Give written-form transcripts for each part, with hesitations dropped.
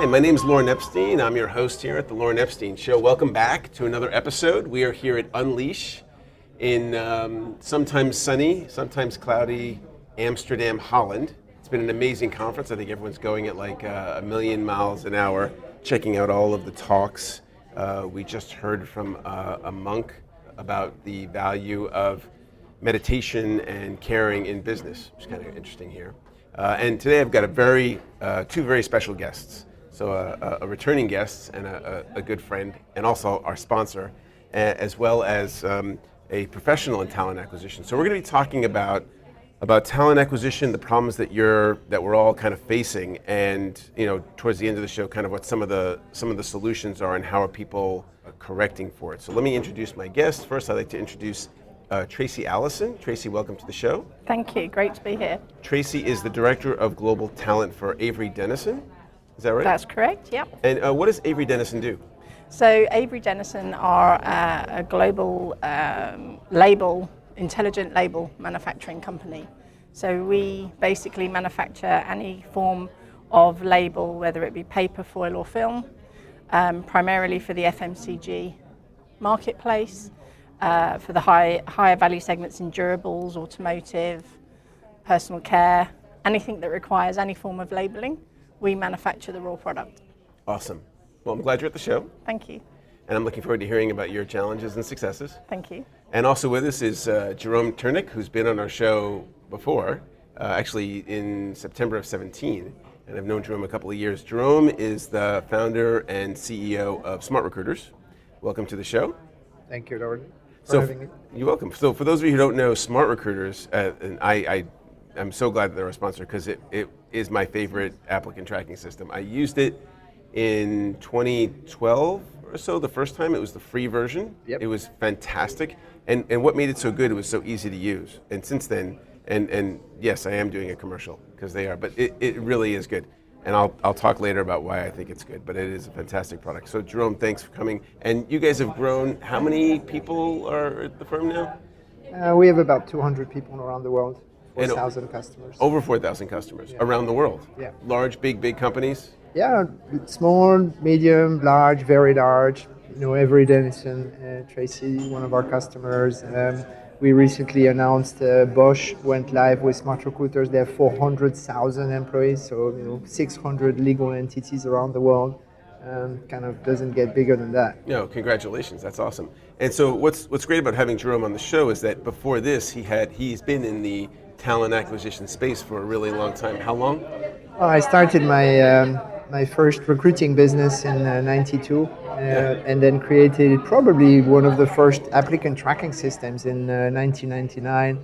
my name is Lauren Epstein. I'm your host here at the Lauren Epstein Show. Welcome back to another episode. We are here at Unleash in sometimes sunny, sometimes cloudy Amsterdam, Holland. It's been an amazing conference. I think everyone's going at like a million miles an hour, checking out all of the talks. We just heard from a monk about the value of meditation and caring in business, which is kind of interesting here. And today I've got two very special guests. So a returning guest and a good friend, and also our sponsor, as well as a professional in talent acquisition. So we're going to be talking about talent acquisition, the problems that we're all kind of facing, and towards the end of the show, kind of what some of the solutions are and how are people correcting for it. So let me introduce my guests. First, I'd like to introduce Tracey Allison. Tracey, welcome to the show. Thank you. Great to be here. Tracey is the Director of Global Talent for Avery Dennison. Is that right? That's correct, yep. And what does Avery Dennison do? So Avery Dennison are a global intelligent label manufacturing company. So we basically manufacture any form of label, whether it be paper, foil or film, primarily for the FMCG marketplace, for the higher value segments in durables, automotive, personal care, anything that requires any form of labeling. We manufacture the raw product. Awesome. Well, I'm glad you're at the show. Thank you. And I'm looking forward to hearing about your challenges and successes. Thank you. And also with us is Jerome Turnick, who's been on our show before, actually in September of 17. And I've known Jerome a couple of years. Jerome is the founder and CEO of Smart Recruiters. Welcome to the show. Thank you, Lauren, for having me. You're welcome. So for those of you who don't know, Smart Recruiters, and I'm so glad that they're a sponsor because it is my favorite applicant tracking system. I used it in 2012 or so, the first time. It was the free version. Yep. It was fantastic. And what made it so good, it was so easy to use. And since then, and yes, I am doing a commercial because they are, but it really is good. And I'll talk later about why I think it's good, but it is a fantastic product. So Jerome, thanks for coming. And you guys have grown. How many people are at the firm now? We have about 200 people around the world, 4,000 customers. Over 4,000 customers around the world. Yeah. Large, big companies? Yeah, small, medium, large, very large. Avery Dennison, Tracey, one of our customers. We recently announced Bosch went live with Smart Recruiters. They have 400,000 employees, so 600 legal entities around the world. Kind of doesn't get bigger than that. No, congratulations, that's awesome. And so what's great about having Jerome on the show is that before this, he's been in the talent acquisition space for a really long time. How long? Well, I started my first recruiting business in '92, and then created probably one of the first applicant tracking systems in 1999.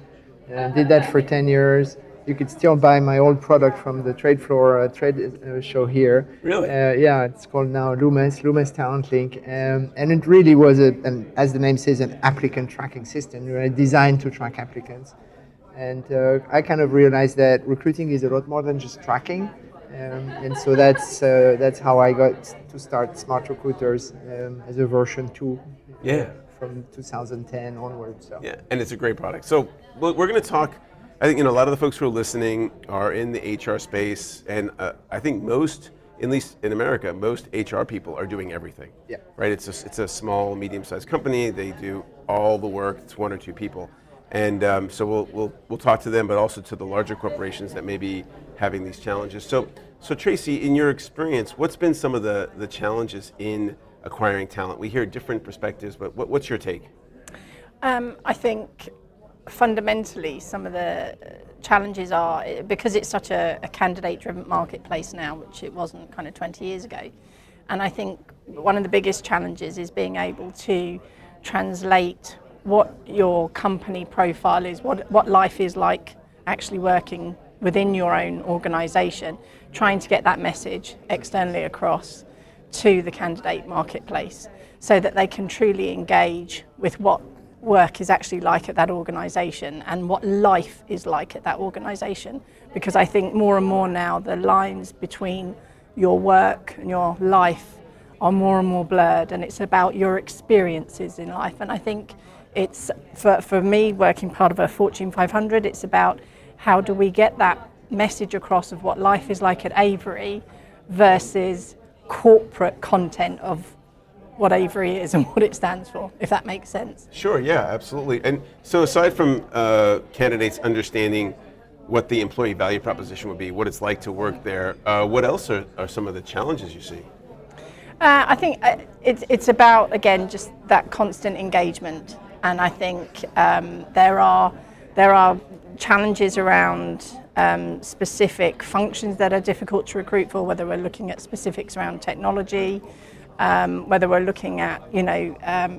Did that for 10 years. You could still buy my old product from the trade floor trade show here. Really? Yeah, it's called now Loomis Talent Link, and it really was as the name says, an applicant tracking system, designed to track applicants. And I kind of realized that recruiting is a lot more than just tracking. And so that's how I got to start Smart Recruiters as a version 2 from 2010 onwards. So. Yeah, and it's a great product. So we're going to talk, I think a lot of the folks who are listening are in the HR space, and I think most, at least in America, most HR people are doing everything. Yeah. Right? It's a small, medium-sized company. They do all the work. It's one or two people. And so we'll talk to them, but also to the larger corporations that may be having these challenges. So Tracey, in your experience, what's been some of the challenges in acquiring talent? We hear different perspectives, but what's your take? I think fundamentally some of the challenges are, because it's such a candidate-driven marketplace now, which it wasn't kind of 20 years ago. And I think one of the biggest challenges is being able to translate what your company profile is, what life is like actually working within your own organization, trying to get that message externally across to the candidate marketplace so that they can truly engage with what work is actually like at that organization and what life is like at that organization. Because I think more and more now the lines between your work and your life are more and more blurred, and it's about your experiences in life. And I think it's, for me, working part of a Fortune 500, it's about how do we get that message across of what life is like at Avery versus corporate content of what Avery is and what it stands for, if that makes sense. Sure, yeah, absolutely. And so aside from candidates understanding what the employee value proposition would be, what it's like to work there, what else are some of the challenges you see? I think it's about, again, just that constant engagement. And I think there are challenges around specific functions that are difficult to recruit for, whether we're looking at specifics around technology, whether we're looking at,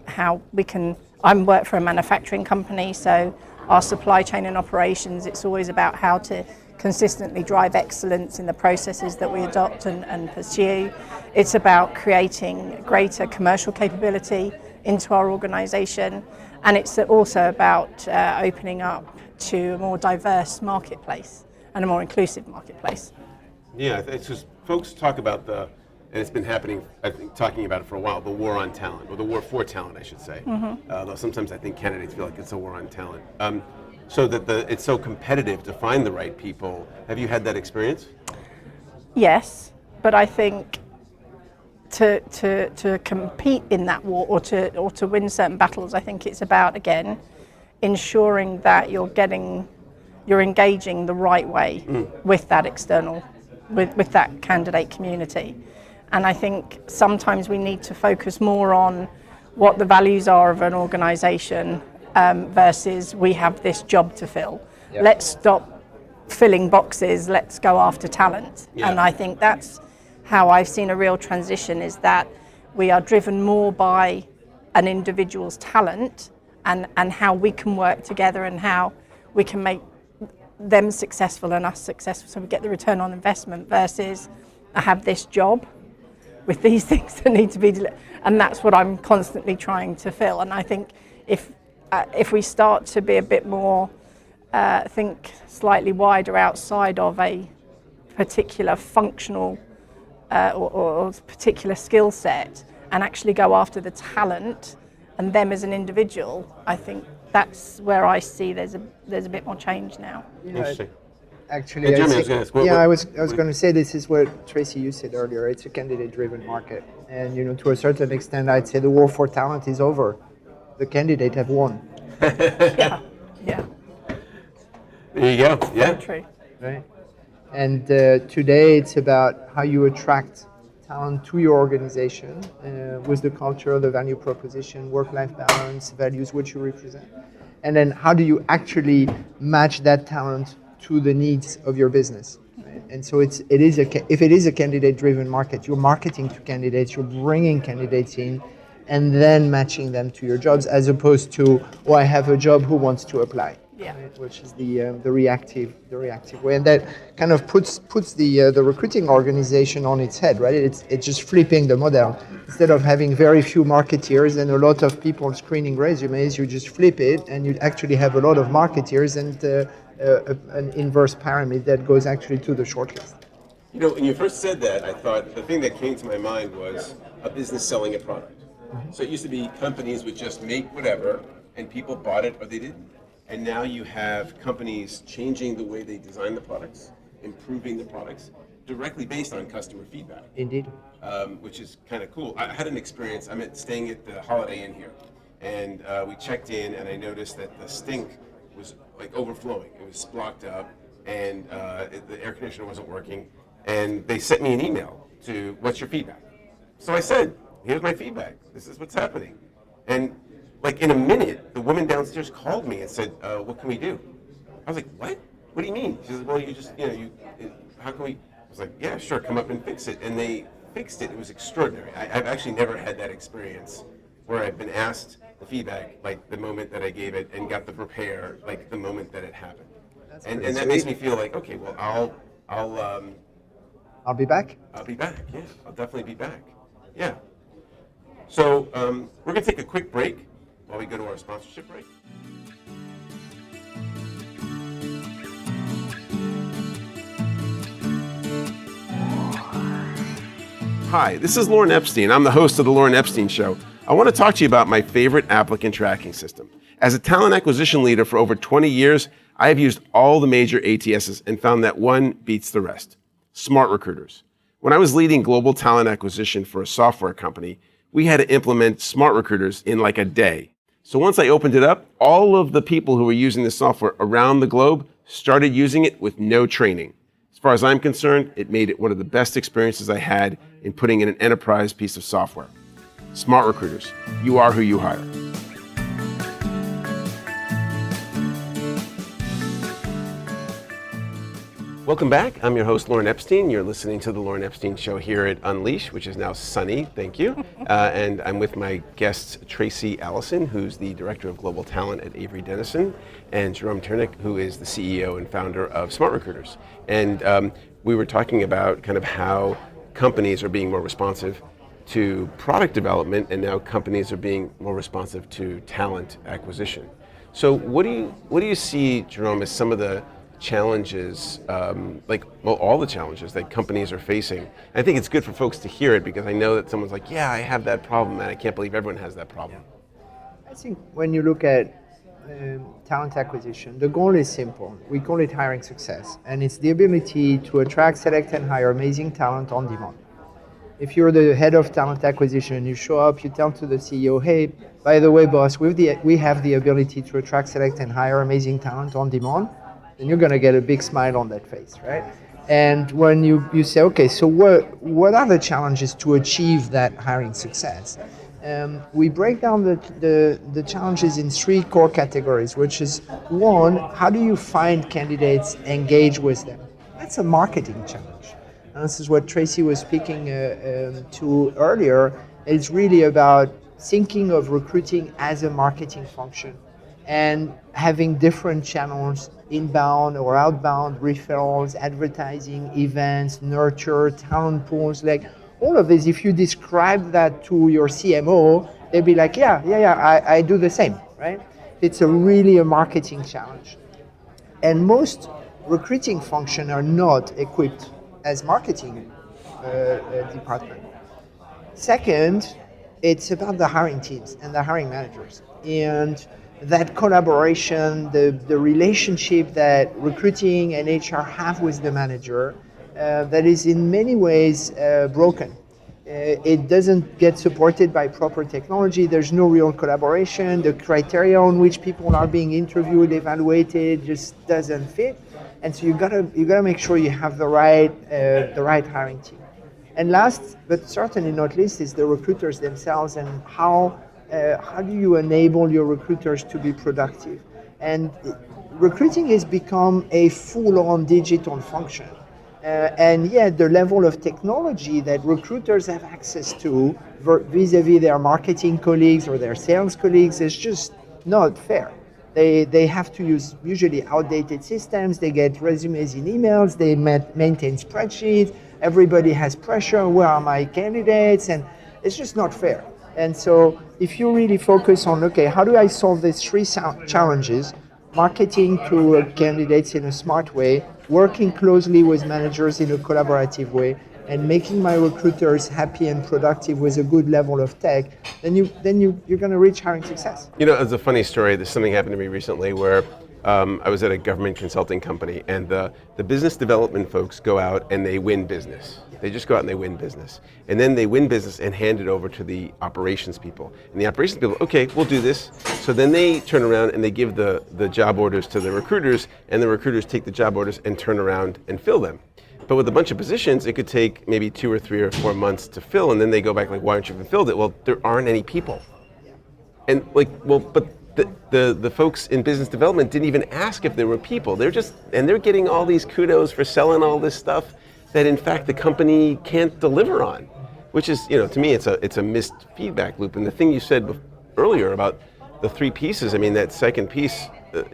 how we can, I work for a manufacturing company, so our supply chain and operations, it's always about how to consistently drive excellence in the processes that we adopt and pursue. It's about creating greater commercial capability into our organisation, and it's also about opening up to a more diverse marketplace and a more inclusive marketplace. Yeah, it's just folks talk about and it's been happening, I think, talking about it for a while, the war on talent, or the war for talent, I should say. Though sometimes I think candidates feel like it's a war on talent. So that it's so competitive to find the right people. Have you had that experience? Yes, but I think to compete in that war or to win certain battles, I think it's about, again, ensuring that you're engaging the right way with that external, with that candidate community. And I think sometimes we need to focus more on what the values are of an organisation versus we have this job to fill. Yep. Let's stop filling boxes, let's go after talent. Yeah. And I think that's how I've seen a real transition, is that we are driven more by an individual's talent and how we can work together and how we can make them successful and us successful, so we get the return on investment, versus I have this job with these things that need to be delivered, and that's what I'm constantly trying to fill. And I think if we start to be a bit more, think slightly wider outside of a particular functional or particular skill set, and actually go after the talent and them as an individual, I think that's where I see there's a bit more change now. Interesting. Actually, hey, Jeremy, I was going to say, this is what Tracey, you said earlier. It's a candidate-driven market, and to a certain extent, I'd say the war for talent is over. The candidate have won. Yeah. There you go. Yeah. So true. Right. And today it's about how you attract talent to your organization with the culture, the value proposition, work-life balance, values, what you represent, and then how do you actually match that talent to the needs of your business. Right? And so if it is a candidate-driven market, you're marketing to candidates, you're bringing candidates in, and then matching them to your jobs, as opposed to, I have a job, who wants to apply? Yeah. Right? Which is the reactive way, and that kind of puts the recruiting organization on its head, right? It's just flipping the model. Instead of having very few marketeers and a lot of people screening resumes, you just flip it, and you actually have a lot of marketeers and an inverse pyramid that goes actually to the shortlist. When you first said that, I thought the thing that came to my mind was a business selling a product. So it used to be companies would just make whatever, and people bought it or they didn't. And now you have companies changing the way they design the products, improving the products, directly based on customer feedback. Indeed. Which is kind of cool. I had an experience, I'm staying at the Holiday Inn here, and we checked in, and I noticed that the stink was like overflowing. It was blocked up, and the air conditioner wasn't working, and they sent me an email to, what's your feedback? So I said, here's my feedback. This is what's happening. And like in a minute, the woman downstairs called me and said, what can we do? I was like, what? What do you mean? She said, well, you just, how can we? I was like, yeah, sure, come up and fix it. And they fixed it. It was extraordinary. I've actually never had that experience where I've been asked the feedback like the moment that I gave it, and got the repair like the moment that it happened. And that makes me feel like, okay, well, I'll be back. I'll be back. Yeah, I'll definitely be back. Yeah. So we're going to take a quick break while we go to our sponsorship break. Hi, this is Lauren Epstein. I'm the host of The Lauren Epstein Show. I want to talk to you about my favorite applicant tracking system. As a talent acquisition leader for over 20 years, I have used all the major ATSs and found that one beats the rest. Smart Recruiters. When I was leading global talent acquisition for a software company, we had to implement smart recruiters in like a day. So once I opened it up, all of the people who were using the software around the globe started using it with no training. As far as I'm concerned, it made it one of the best experiences I had in putting in an enterprise piece of software. Smart recruiters, you are who you hire. Welcome back. I'm your host, Lauren Epstein. You're listening to The Lauren Epstein Show here at Unleash, which is now sunny, thank you. And I'm with my guests, Tracey Allison, who's the Director of Global Talent at Avery Dennison, and Jerome Turnick, who is the CEO and founder of Smart Recruiters. And we were talking about kind of how companies are being more responsive to product development, and now companies are being more responsive to talent acquisition. So what do you see, Jerome, as some of the challenges, all the challenges that companies are facing? I think it's good for folks to hear it because I know that someone's like, yeah, I have that problem, and I can't believe everyone has that problem. I think when you look at talent acquisition, the goal is simple. We call it hiring success, and it's the ability to attract, select, and hire amazing talent on demand. If you're the head of talent acquisition, you show up, you tell to the CEO, hey, by the way, boss, we have the ability to attract, select, and hire amazing talent on demand, then you're going to get a big smile on that face, right? And when you say, okay, so what are the challenges to achieve that hiring success? We break down the challenges in three core categories, which is one, how do you find candidates, engage with them? That's a marketing challenge. And this is what Tracey was speaking to earlier. It's really about thinking of recruiting as a marketing function and having different channels, inbound or outbound, referrals, advertising, events, nurture, talent pools, like all of this. If you describe that to your CMO, they'll be like, yeah, I do the same, right? It's really a marketing challenge. And most recruiting functions are not equipped as marketing department. Second, it's about the hiring teams and the hiring managers. And that collaboration, the relationship that recruiting and HR have with the manager, that is in many ways broken. It doesn't get supported by proper technology. There's no real collaboration. The criteria on which people are being interviewed, evaluated, just doesn't fit. And so you gotta make sure you have the right hiring team. And last, but certainly not least, is the recruiters themselves and how do you enable your recruiters to be productive? And recruiting has become a full-on digital function. And yet the level of technology that recruiters have access to vis-a-vis their marketing colleagues or their sales colleagues is just not fair. They have to use usually outdated systems. They get resumes in emails. They maintain spreadsheets. Everybody has pressure. Where are my candidates? And it's just not fair. And so if you really focus on, okay, how do I solve these three challenges? Marketing to candidates in a smart way, working closely with managers in a collaborative way, and making my recruiters happy and productive with a good level of tech, then you're going to reach hiring success. You know, it's a funny story. There's something happened to me recently where I was at a government consulting company, and the business development folks go out and they win business. They just go out and they win business. And then they win business and hand it over to the operations people. And the operations people, okay, we'll do this. So then they turn around and they give the job orders to the recruiters, and the recruiters take the job orders and turn around and fill them. But with a bunch of positions, it could take maybe 2 or 3 or 4 months to fill, and then they go back like, why aren't you fulfilled it? Well, there aren't any people. And like, well, but the folks in business development didn't even ask if there were people. They're getting all these kudos for selling all this stuff that in fact the company can't deliver on, which is, you know, to me it's a missed feedback loop. And the thing you said earlier about the 3 pieces, I mean, that second piece,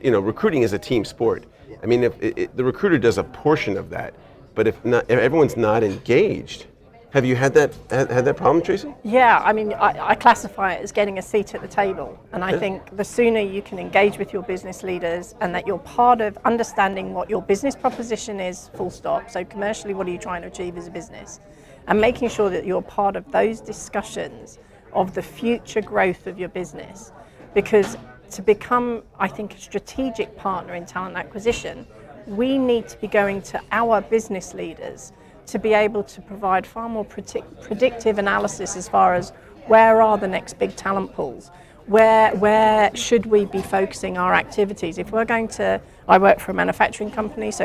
recruiting is a team sport. I mean, if the recruiter does a portion of that, but if everyone's not engaged. Have you had that problem, Tracey? Yeah, I mean, I classify it as getting a seat at the table. And I think the sooner you can engage with your business leaders and that you're part of understanding what your business proposition is, full stop. So commercially, what are you trying to achieve as a business? And making sure that you're part of those discussions of the future growth of your business. Because to become, I think, a strategic partner in talent acquisition, we need to be going to our business leaders to be able to provide far more predictive analysis as far as where are the next big talent pools, where should we be focusing our activities. If we're going to, I work for a manufacturing company, so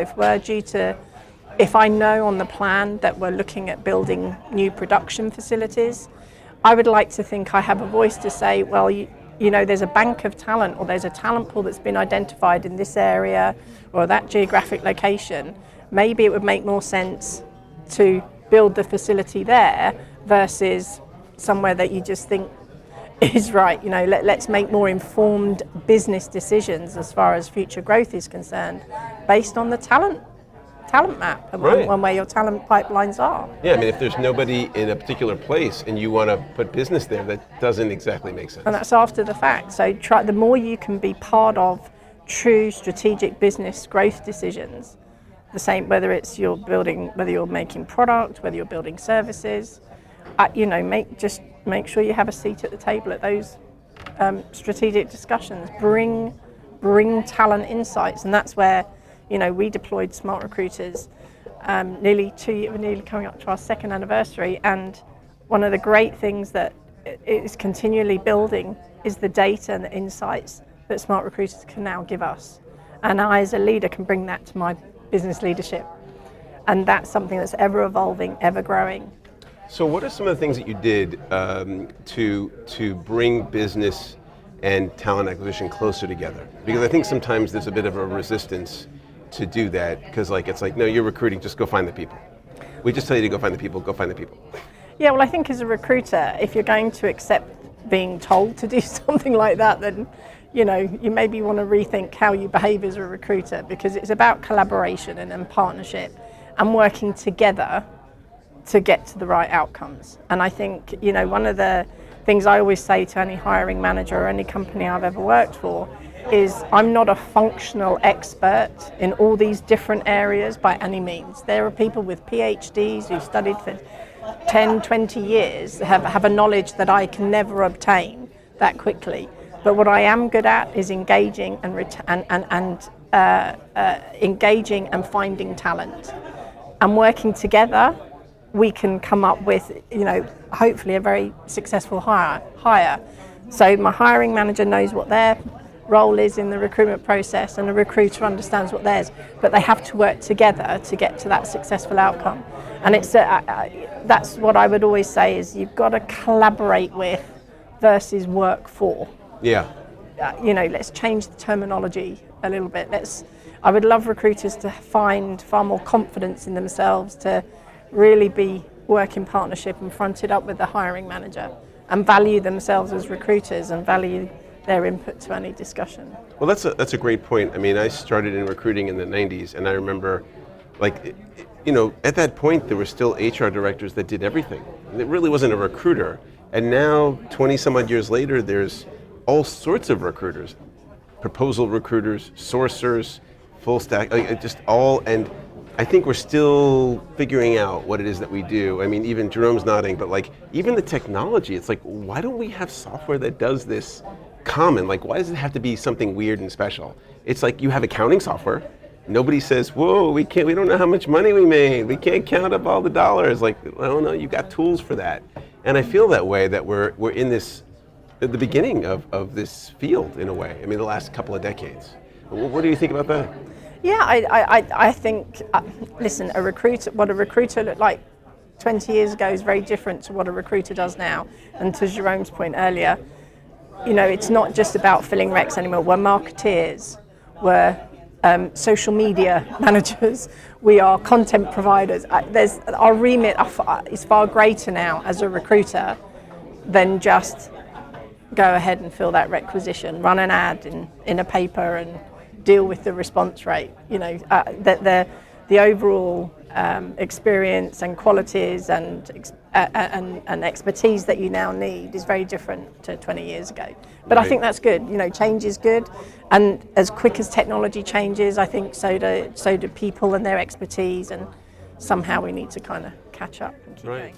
if I know on the plan that we're looking at building new production facilities, I would like to think I have a voice to say, well, you know, there's a bank of talent, or there's a talent pool that's been identified in this area or that geographic location. Maybe it would make more sense to build the facility there versus somewhere that you just think is right. You know, let's make more informed business decisions as far as future growth is concerned based on the talent map and where your talent pipelines are. Yeah, I mean, if there's nobody in a particular place and you want to put business there, that doesn't exactly make sense. And that's after the fact. So the more you can be part of true strategic business growth decisions, the same whether it's whether you're making product, whether you're building services, you know, make sure you have a seat at the table at those strategic discussions. Bring talent insights, and that's where, you know, we deployed Smart Recruiters nearly coming up to our second anniversary, and one of the great things that is continually building is the data and the insights that Smart Recruiters can now give us. And I, as a leader, can bring that to my business leadership. And that's something that's ever evolving, ever growing. So what are some of the things that you did to bring business and talent acquisition closer together? Because I think sometimes there's a bit of a resistance to do that, because it's like, no, you're recruiting, just go find the people. We just tell you to go find the people, go find the people. Yeah, well, I think as a recruiter, if you're going to accept being told to do something like that, then, you know, you maybe want to rethink how you behave as a recruiter, because it's about collaboration and partnership and working together to get to the right outcomes. And I think, you know, one of the things I always say to any hiring manager or any company I've ever worked for is I'm not a functional expert in all these different areas by any means. There are people with PhDs who've studied for 10, 20 years, have a knowledge that I can never obtain that quickly. But what I am good at is engaging engaging and finding talent. And working together, we can come up with, you know, hopefully a very successful hire. So my hiring manager knows what their role is in the recruitment process, and the recruiter understands what theirs, but they have to work together to get to that successful outcome. And it's that's what I would always say is you've got to collaborate with versus work for. Yeah. You know, let's change the terminology a little bit. I would love recruiters to find far more confidence in themselves to really be work in partnership and front it up with the hiring manager and value themselves as recruiters and value their input to any discussion. Well, that's a great point. I mean, I started in recruiting in the 90s, and I remember, you know, at that point there were still HR directors that did everything. And it really wasn't a recruiter. And now, 20 some odd years later, there's all sorts of recruiters, proposal recruiters, sourcers, full stack, just all. And I think we're still figuring out what it is that we do. I mean, even Jerome's nodding, but even the technology, it's like, why don't we have software that does this common? Why does it have to be something weird and special? It's like you have accounting software. Nobody says, whoa, we don't know how much money we made. We can't count up all the dollars. Well, no, you got tools for that. And I feel that way, that we're in this, at the beginning of this field in a way. I mean, the last couple of decades. What do you think about that? Yeah, I think, listen, what a recruiter looked like 20 years ago is very different to what a recruiter does now. And to Jerome's point earlier, you know, it's not just about filling recs anymore. We're marketeers, we're social media managers, we are content providers. Our remit is far greater now as a recruiter than just go ahead and fill that requisition, run an ad in a paper and deal with the response rate. You know, the overall experience and qualities and expertise that you now need is very different to 20 years ago. But right. I think that's good. You know, change is good, and as quick as technology changes, I think so do people and their expertise, and somehow we need to kind of catch up and keep going.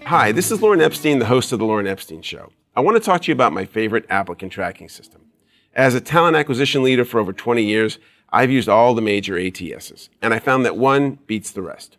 Hi, this is Lauren Epstein, the host of The Lauren Epstein Show. I want to talk to you about my favorite applicant tracking system. As a talent acquisition leader for over 20 years, I've used all the major ATSs, and I found that one beats the rest.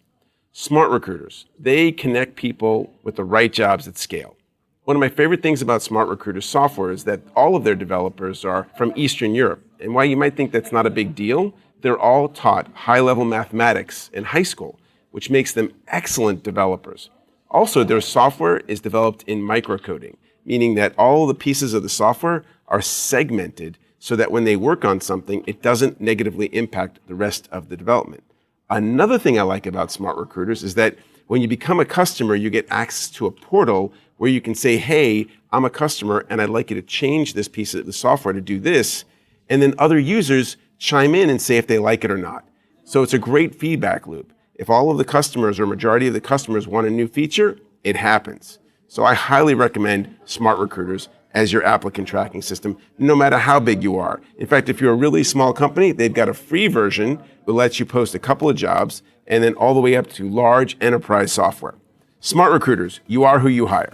Smart recruiters, they connect people with the right jobs at scale. One of my favorite things about Smart Recruiters software is that all of their developers are from Eastern Europe. And while you might think that's not a big deal, they're all taught high-level mathematics in high school, which makes them excellent developers. Also, their software is developed in microcoding, meaning that all the pieces of the software are segmented so that when they work on something, it doesn't negatively impact the rest of the development. Another thing I like about Smart Recruiters is that when you become a customer, you get access to a portal where you can say, hey, I'm a customer and I'd like you to change this piece of the software to do this. And then other users chime in and say if they like it or not. So it's a great feedback loop. If all of the customers or majority of the customers want a new feature, it happens. So I highly recommend Smart Recruiters as your applicant tracking system, no matter how big you are. In fact, if you're a really small company, they've got a free version that lets you post a couple of jobs and then all the way up to large enterprise software. Smart Recruiters, you are who you hire.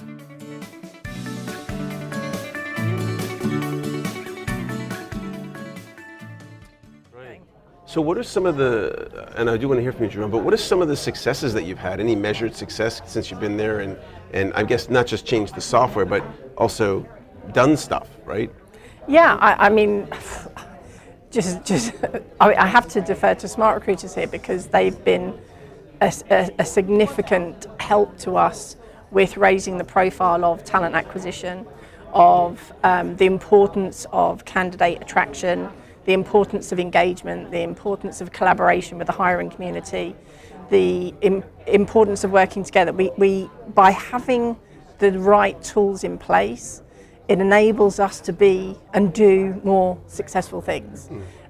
Right. So what are some of the, and I do want to hear from you, Jerome, but what are some of the successes that you've had? Any measured success since you've been there? And I guess not just changed the software, but also done stuff, right? Yeah, I mean, I have to defer to Smart Recruiters here because they've been a significant help to us with raising the profile of talent acquisition, of the importance of candidate attraction, the importance of engagement, the importance of collaboration with the hiring community, the importance of working together. We by having the right tools in place, it enables us to be and do more successful things.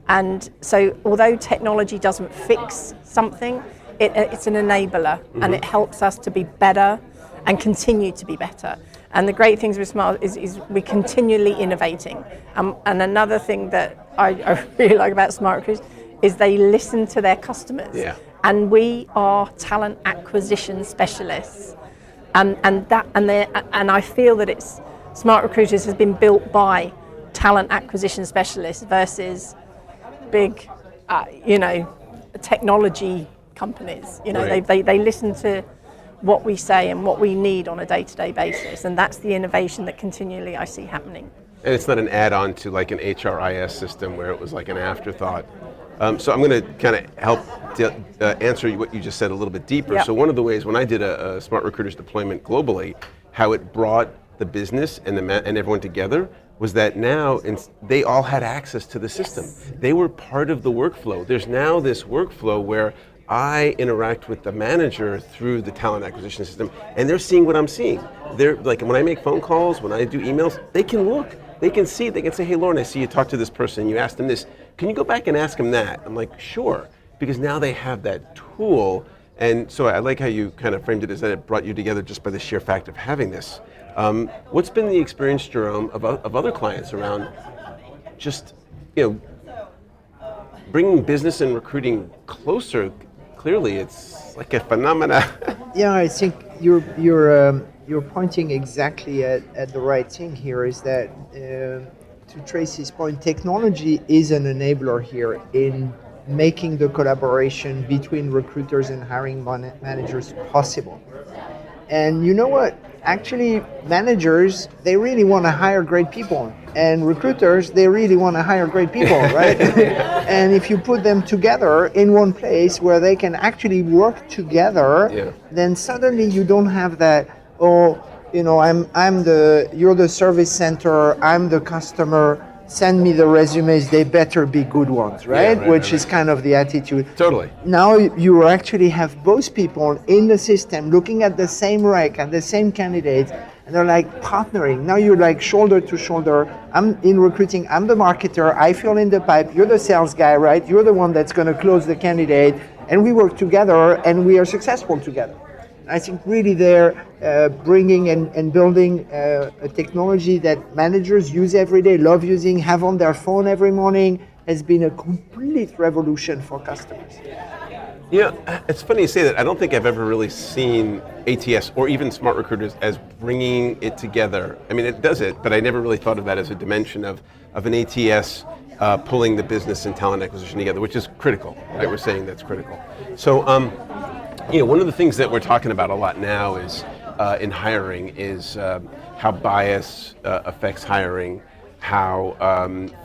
And so although technology doesn't fix something, it's an enabler, and it helps us to be better and continue to be better. And the great things with Smart is we're continually innovating. And another thing that I really like about Smart Recruiters is they listen to their customers. Yeah. And we are talent acquisition specialists. And I feel that it's Smart Recruiters has been built by talent acquisition specialists versus big, technology companies. Right. They listen to what we say and what we need on a day-to-day basis, and that's the innovation that continually I see happening. And it's not an add-on to like an HRIS system where it was like an afterthought. So I'm going to kind of help answer what you just said a little bit deeper. Yep. So one of the ways when I did a Smart Recruiters deployment globally, how it brought the business and everyone together was that now they all had access to the system. Yes. They were part of the workflow. There's now this workflow where I interact with the manager through the talent acquisition system, and they're seeing what I'm seeing. They're like, when I make phone calls, when I do emails, they can look, they can see, they can say, hey, Lauren, I see you talked to this person, you asked them this. Can you go back and ask them that? I'm like, sure, because now they have that tool. And so I like how you kind of framed it as that it brought you together just by the sheer fact of having this. What's been the experience, Jerome, of other clients around just, bringing business and recruiting closer? Clearly, it's like a phenomena. Yeah, I think you're pointing exactly at the right thing here. Is that to Tracey's point, technology is an enabler here in making the collaboration between recruiters and hiring managers possible. And you know what? Actually, managers, they really want to hire great people. And recruiters, they really want to hire great people, right? And if you put them together in one place where they can actually work together, then suddenly you don't have that, you're the service center, I'm the customer, send me the resumes, they better be good ones, right? Which is kind of the attitude. Totally. Now you actually have both people in the system looking at the same rec and the same candidates, and they're like partnering. Now you're like shoulder to shoulder. I'm in recruiting, I'm the marketer, I fill in the pipe, you're the sales guy, right? You're the one that's gonna close the candidate, and we work together and we are successful together. I think really they're bringing and building a technology that managers use every day, love using, have on their phone every morning, has been a complete revolution for customers. It's funny you say that. I don't think I've ever really seen ATS or even Smart Recruiters as bringing it together. I mean, it does it, but I never really thought of that as a dimension of an ATS pulling the business and talent acquisition together, which is critical. Right? We're saying that's critical. So, one of the things that we're talking about a lot now is in hiring is how bias affects hiring, how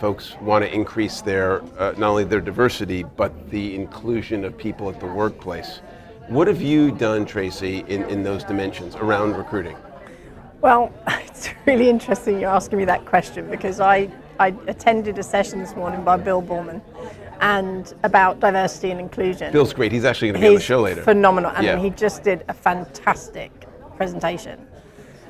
folks want to increase their not only their diversity but the inclusion of people at the workplace. What have you done, Tracey, in those dimensions around recruiting? Well, it's really interesting you're asking me that question, because I attended a session this morning by Bill Borman and about diversity and inclusion. Bill's great. He's actually going to be on the show later. Phenomenal, and he just did a fantastic presentation.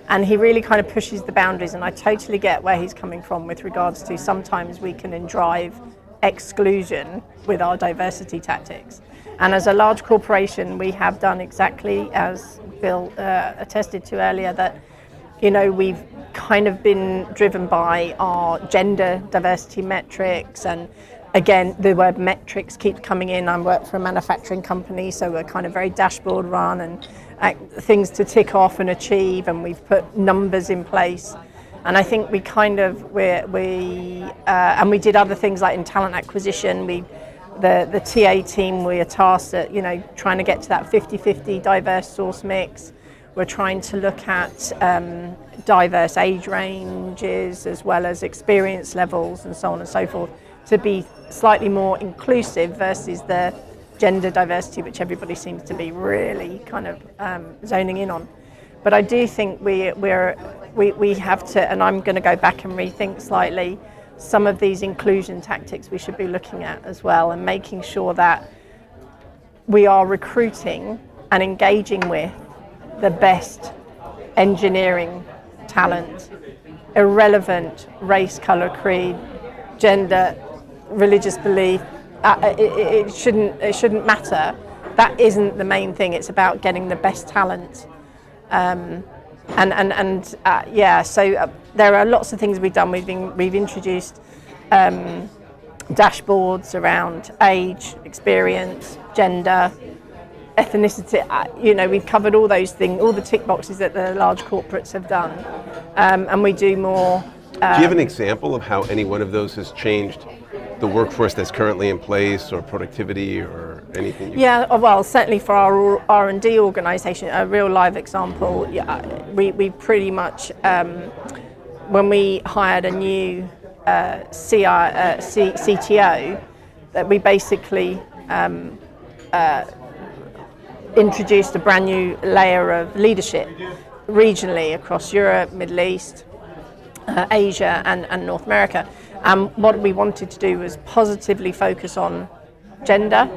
And he really kind of pushes the boundaries, and I totally get where he's coming from with regards to sometimes we can drive exclusion with our diversity tactics. And as a large corporation, we have done exactly as Bill attested to earlier, that we've kind of been driven by our gender diversity metrics, and again, the word metrics keeps coming in. I work for a manufacturing company, so we're kind of very dashboard run and things to tick off and achieve, and we've put numbers in place. And I think we kind of and we did other things like in talent acquisition. The TA team, we are tasked at trying to get to that 50-50 diverse source mix. We're trying to look at diverse age ranges as well as experience levels and so on and so forth, to be slightly more inclusive versus the gender diversity, which everybody seems to be really kind of zoning in on. But I do think we have to, and I'm going to go back and rethink slightly some of these inclusion tactics we should be looking at as well, and making sure that we are recruiting and engaging with the best engineering talent, irrelevant race, colour, creed, gender, religious belief. It shouldn't matter. That isn't the main thing. It's about getting the best talent. So there are lots of things we've done. We've introduced dashboards around age, experience, gender, ethnicity. We've covered all those things, all the tick boxes that the large corporates have done, and we do more. Do you have an example of how any one of those has changed the workforce that's currently in place, or productivity, or anything? Well, certainly for our R&D organisation, a real live example. We pretty much, when we hired a new CTO, that we basically introduced a brand new layer of leadership regionally across Europe, Middle East, Asia and North America. What we wanted to do was positively focus on gender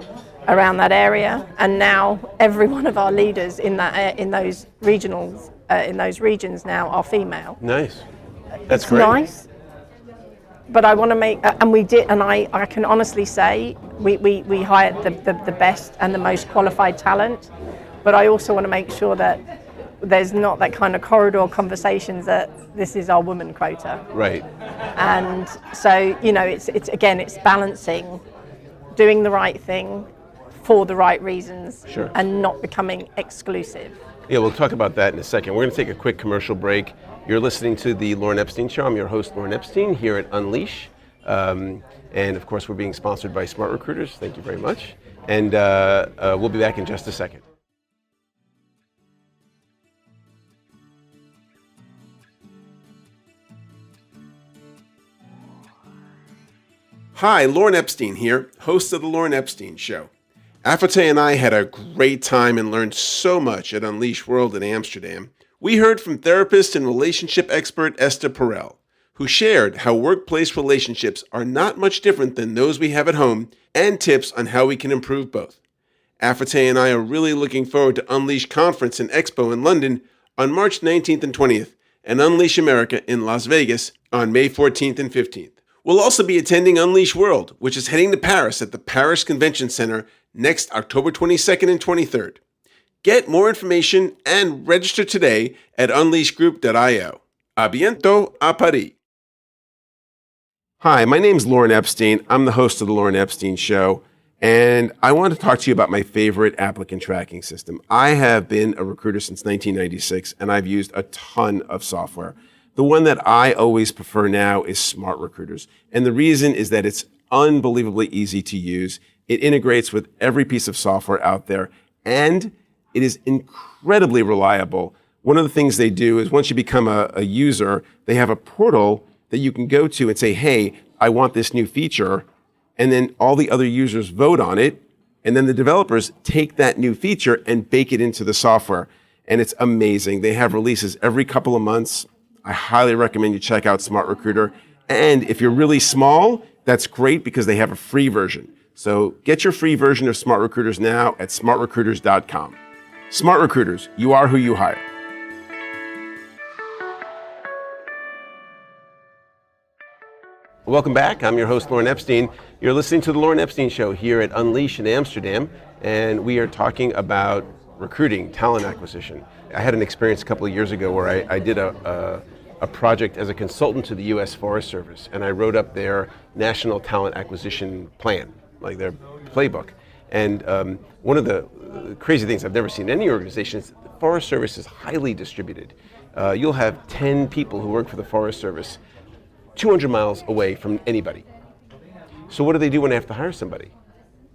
around that area, and now every one of our leaders in those regions now are female. Nice. That's it's great. Nice, but I want to make, and we did, and I can honestly say we hired the best and the most qualified talent, but I also want to make sure that there's not that kind of corridor conversations that this is our woman quota. Right. And so, it's balancing, doing the right thing for the right reasons, sure, and not becoming exclusive. Yeah, we'll talk about that in a second. We're going to take a quick commercial break. You're listening to The Lauren Epstein Show. I'm your host, Lauren Epstein, here at Unleash. And of course, we're being sponsored by Smart Recruiters. Thank you very much. And we'll be back in just a second. Hi, Lauren Epstein here, host of The Lauren Epstein Show. Afate and I had a great time and learned so much at Unleash World in Amsterdam. We heard from therapist and relationship expert Esther Perel, who shared how workplace relationships are not much different than those we have at home, and tips on how we can improve both. Afate and I are really looking forward to Unleash Conference and Expo in London on March 19th and 20th, and Unleash America in Las Vegas on May 14th and 15th. We'll also be attending Unleash World, which is heading to Paris at the Paris Convention Center next October 22nd and 23rd. Get more information and register today at unleashgroup.io. A bientôt à Paris. Hi, my name's Lauren Epstein. I'm the host of The Lauren Epstein Show. And I want to talk to you about my favorite applicant tracking system. I have been a recruiter since 1996, and I've used a ton of software. The one that I always prefer now is Smart Recruiters. And the reason is that it's unbelievably easy to use. It integrates with every piece of software out there, and it is incredibly reliable. One of the things they do is once you become a user, they have a portal that you can go to and say, hey, I want this new feature. And then all the other users vote on it. And then the developers take that new feature and bake it into the software. And it's amazing. They have releases every couple of months. I highly recommend you check out Smart Recruiter. And if you're really small, that's great because they have a free version. So get your free version of Smart Recruiters now at smartrecruiters.com. Smart Recruiters, you are who you hire. Welcome back. I'm your host, Lauren Epstein. You're listening to The Lauren Epstein Show here at Unleash in Amsterdam, and we are talking about recruiting, talent acquisition. I had an experience a couple of years ago where I did a project as a consultant to the U.S. Forest Service, and I wrote up their national talent acquisition plan, like their playbook. And one of the crazy things I've never seen in any organization is the Forest Service is highly distributed. You'll have 10 people who work for the Forest Service 200 miles away from anybody. So what do they do when they have to hire somebody?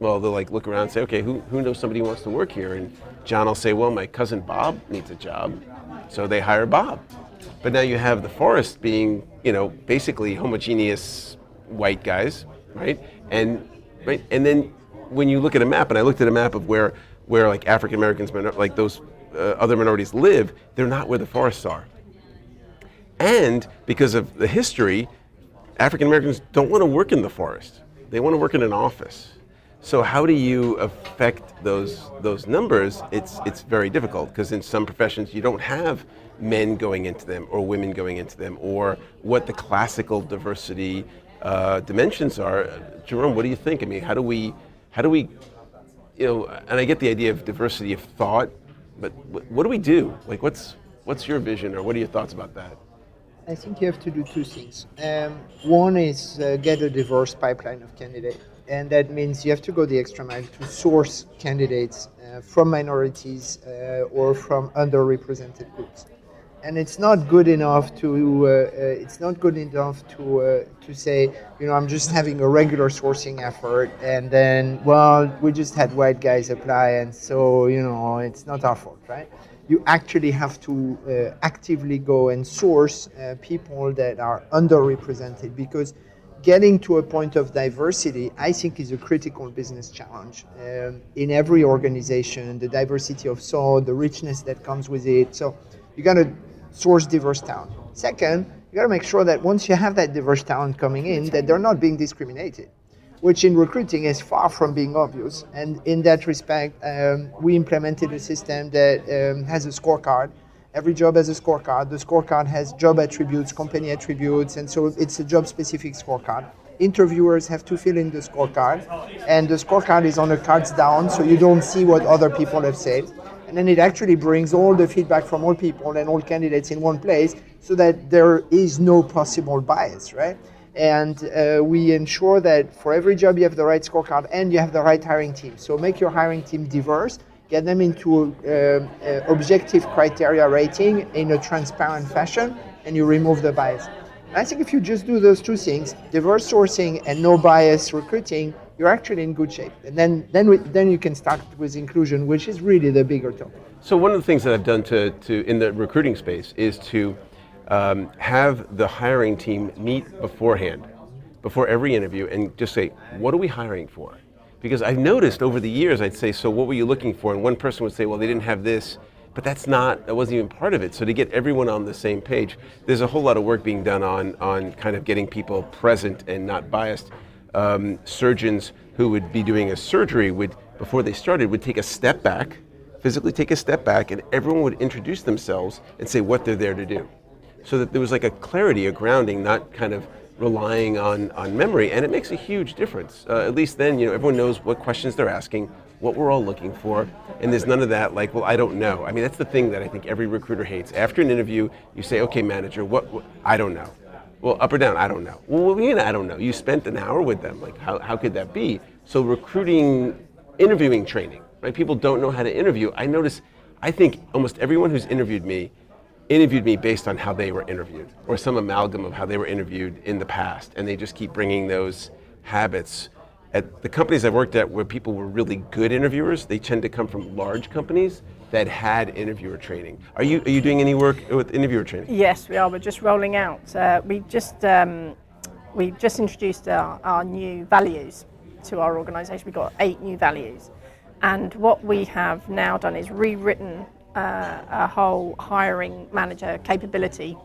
Well, they'll like look around and say, okay, who knows somebody who wants to work here? And John will say, well, my cousin Bob needs a job. So they hire Bob. But now you have the forest being, basically homogeneous white guys, right? And then when you look at a map, and I looked at a map of where like African Americans, like those other minorities live, they're not where the forests are. And because of the history, African Americans don't want to work in the forest. They want to work in an office. So how do you affect those numbers? It's very difficult because in some professions you don't have men going into them or women going into them or what the classical diversity dimensions are. Jerome, what do you think? I mean, how do we, and I get the idea of diversity of thought, but what do we do? Like what's your vision or what are your thoughts about that? I think you have to do two things. One is get a diverse pipeline of candidates. And that means you have to go the extra mile to source candidates from minorities or from underrepresented groups. And it's not good enough to say, I'm just having a regular sourcing effort, and then, we just had white guys apply, and so it's not our fault, right? You actually have to actively go and source people that are underrepresented, because getting to a point of diversity, I think, is a critical business challenge. In every organization, the diversity of thought, the richness that comes with it. So you got to source diverse talent. Second, you got to make sure that once you have that diverse talent coming in, that they're not being discriminated, which in recruiting is far from being obvious. And in that respect, we implemented a system that has a scorecard. Every job has a scorecard. The scorecard has job attributes, company attributes, and so it's a job-specific scorecard. Interviewers have to fill in the scorecard, and the scorecard is on the cards down, so you don't see what other people have said. And then it actually brings all the feedback from all people and all candidates in one place, so that there is no possible bias, right? And we ensure that for every job you have the right scorecard and you have the right hiring team. So make your hiring team diverse. Get them into objective criteria rating in a transparent fashion, and you remove the bias. And I think if you just do those two things, diverse sourcing and no bias recruiting, you're actually in good shape. And then you can start with inclusion, which is really the bigger topic. So one of the things that I've done to in the recruiting space is to have the hiring team meet beforehand, before every interview, and just say, what are we hiring for? Because I've noticed over the years, I'd say, so what were you looking for? And one person would say, well, they didn't have this, but that wasn't even part of it. So to get everyone on the same page, there's a whole lot of work being done on kind of getting people present and not biased. Surgeons who would be doing a surgery before they started, would take a step back, physically take a step back, and everyone would introduce themselves and say what they're there to do. So that there was like a clarity, a grounding, not kind of relying on memory, and it makes a huge difference. At least then, everyone knows what questions they're asking, what we're all looking for, and there's none of that like, well, I don't know. I mean, that's the thing that I think every recruiter hates. After an interview, you say, okay, manager, what I don't know. Well, up or down, I don't know. Well, what do you mean I don't know? You spent an hour with them. Like, how could that be? So recruiting, interviewing training, right? People don't know how to interview. I think almost everyone who's interviewed me based on how they were interviewed, or some amalgam of how they were interviewed in the past, and they just keep bringing those habits. At the companies I've worked at where people were really good interviewers, they tend to come from large companies that had interviewer training. Are you doing any work with interviewer training? Yes, we are. We're just rolling out. We just introduced our new values to our organisation. We've got 8 new values. And what we have now done is rewritten a whole hiring manager capability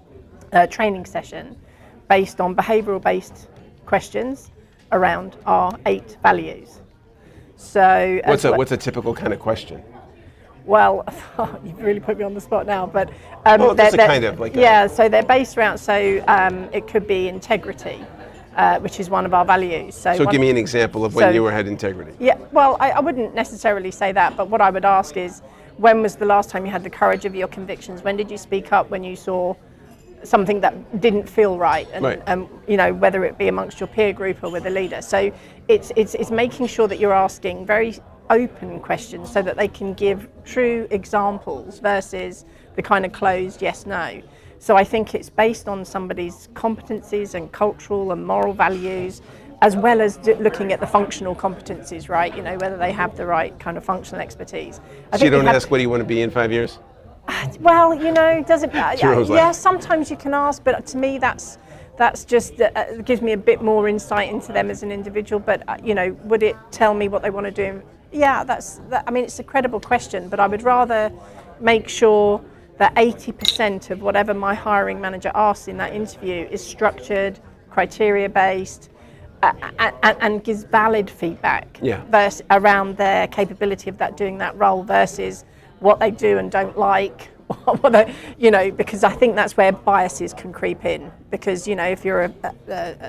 training session based on behavioural-based questions around our 8 values. So what's a typical kind of question? Well, you've really put me on the spot now, but so they're based around. So it could be integrity, which is one of our values. So give me an example of when you had integrity. Yeah, well, I wouldn't necessarily say that, but what I would ask is, when was the last time you had the courage of your convictions? When did you speak up when you saw something that didn't feel right? And whether it be amongst your peer group or with a leader. So it's making sure that you're asking very open questions so that they can give true examples versus the kind of closed yes, no. So I think it's based on somebody's competencies and cultural and moral values, as well as looking at the functional competencies, right? Whether they have the right kind of functional expertise. So you don't ask what do you want to be in 5 years? Well, does it? Yeah, sometimes you can ask, but to me that's just gives me a bit more insight into them as an individual. But would it tell me what they want to do? Yeah, I mean, it's a credible question, but I would rather make sure that 80% of whatever my hiring manager asks in that interview is structured, criteria-based, and gives valid feedback around their capability of doing that role versus what they do and don't like, because I think that's where biases can creep in. Because if you're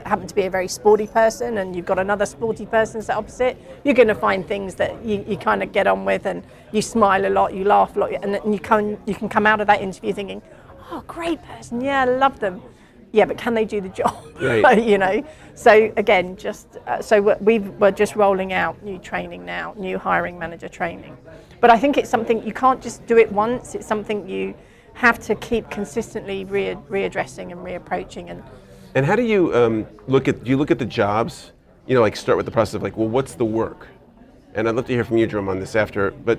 happen to be a very sporty person and you've got another sporty person that's opposite, you're going to find things that you kind of get on with, and you smile a lot, you laugh a lot, and you can come out of that interview thinking, oh, great person, yeah, I love them. Yeah, but can they do the job? Right. So again, we're just rolling out new training now, new hiring manager training. But I think it's something you can't just do it once. It's something you have to keep consistently readdressing and reapproaching. And how do you look at the jobs? Start with the process of what's the work? And I'd love to hear from you, Jerome, on this after. But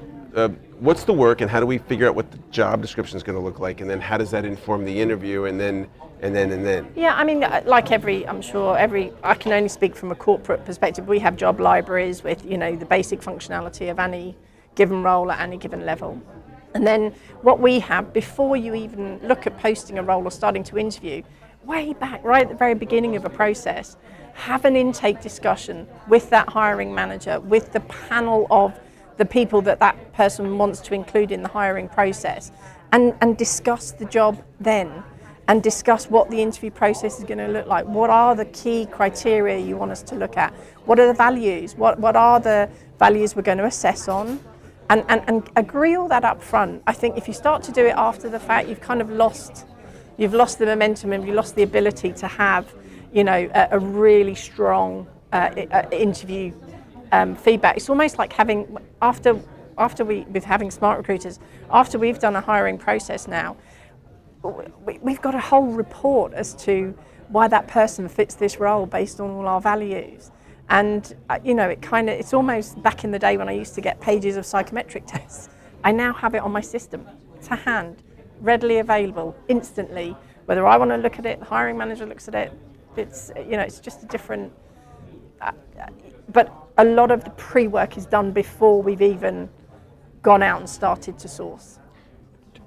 what's the work, and how do we figure out what the job description is going to look like, and then how does that inform the interview, and then? Yeah, I mean, I can only speak from a corporate perspective. We have job libraries with, the basic functionality of any given role at any given level. And then what we have, before you even look at posting a role or starting to interview, way back, right at the very beginning of a process, have an intake discussion with that hiring manager, with the panel of the people that person wants to include in the hiring process, and discuss the job then, and discuss what the interview process is going to look like. What are the key criteria you want us to look at? What are the values? What are the values we're going to assess on? And agree all that up front. I think if you start to do it after the fact, you've kind of lost the momentum, and you've lost the ability to have, a really strong interview feedback. It's almost like having, with having smart recruiters, after we've done a hiring process now, we've got a whole report as to why that person fits this role based on all our values. And it's almost back in the day when I used to get pages of psychometric tests. I now have it on my system, to hand, readily available, instantly. Whether I want to look at it, the hiring manager looks at it. It's just a different. But a lot of the pre-work is done before we've even gone out and started to source.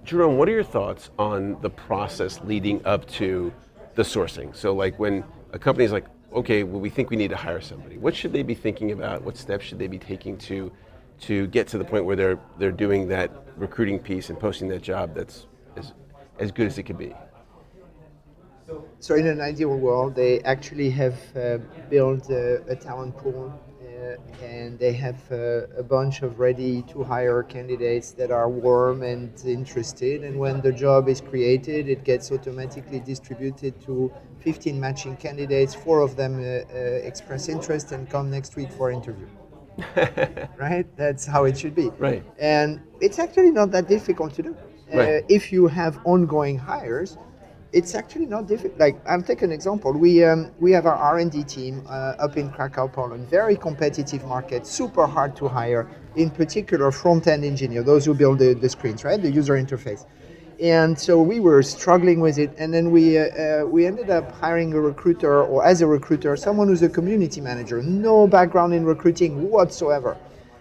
Jerome, what are your thoughts on the process leading up to the sourcing? So when a company's like, okay, well, we think we need to hire somebody, what should they be thinking about? What steps should they be taking to get to the point where they're doing that recruiting piece and posting that job that's as good as it could be? So in an ideal world, they actually have built a talent pool and they have a bunch of ready to hire candidates that are warm and interested. And when the job is created, it gets automatically distributed to 15 matching candidates. 4 of them express interest and come next week for interview. Right? That's how it should be. Right. And it's actually not that difficult to do. Right. If you have ongoing hires, it's actually not difficult. Like, I'll take an example. We have our R&D team up in Krakow, Poland. Very competitive market, super hard to hire. In particular, front-end engineer, those who build the screens, right, the user interface. And so we were struggling with it, and then we ended up hiring a recruiter, or as a recruiter, someone who's a community manager, no background in recruiting whatsoever.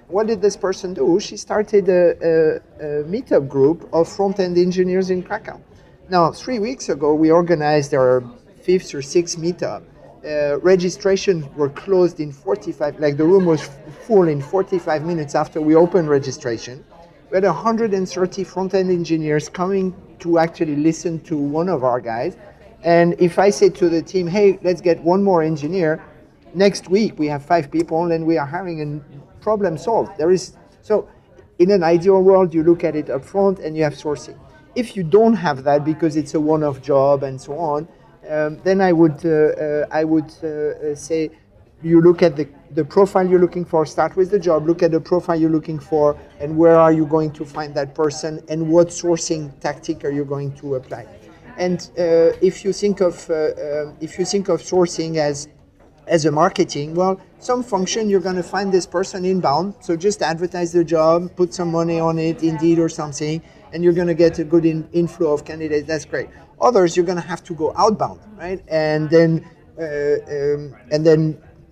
What did this person do? She started a meetup group of front-end engineers in Krakow. Now, 3 weeks ago, we organized our 5th or 6th meetup. Registrations were closed in 45, like the room was full in 45 minutes after we opened registration. We had 130 front-end engineers coming to actually listen to one of our guys. And if I say to the team, hey, let's get one more engineer, next week we have 5 people and we are having a problem solved. So in an ideal world, you look at it up front and you have sourcing. If you don't have that because it's a one-off job and so on, then I would say you look at the profile you're looking for, start with the job, look at the profile you're looking for, and where are you going to find that person, and what sourcing tactic are you going to apply. And if you think of sourcing as a marketing, well, some function you're going to find this person inbound, so just advertise the job, put some money on it, Indeed or something, and you're going to get a good inflow of candidates. That's great. Others, you're going to have to go outbound, right? And then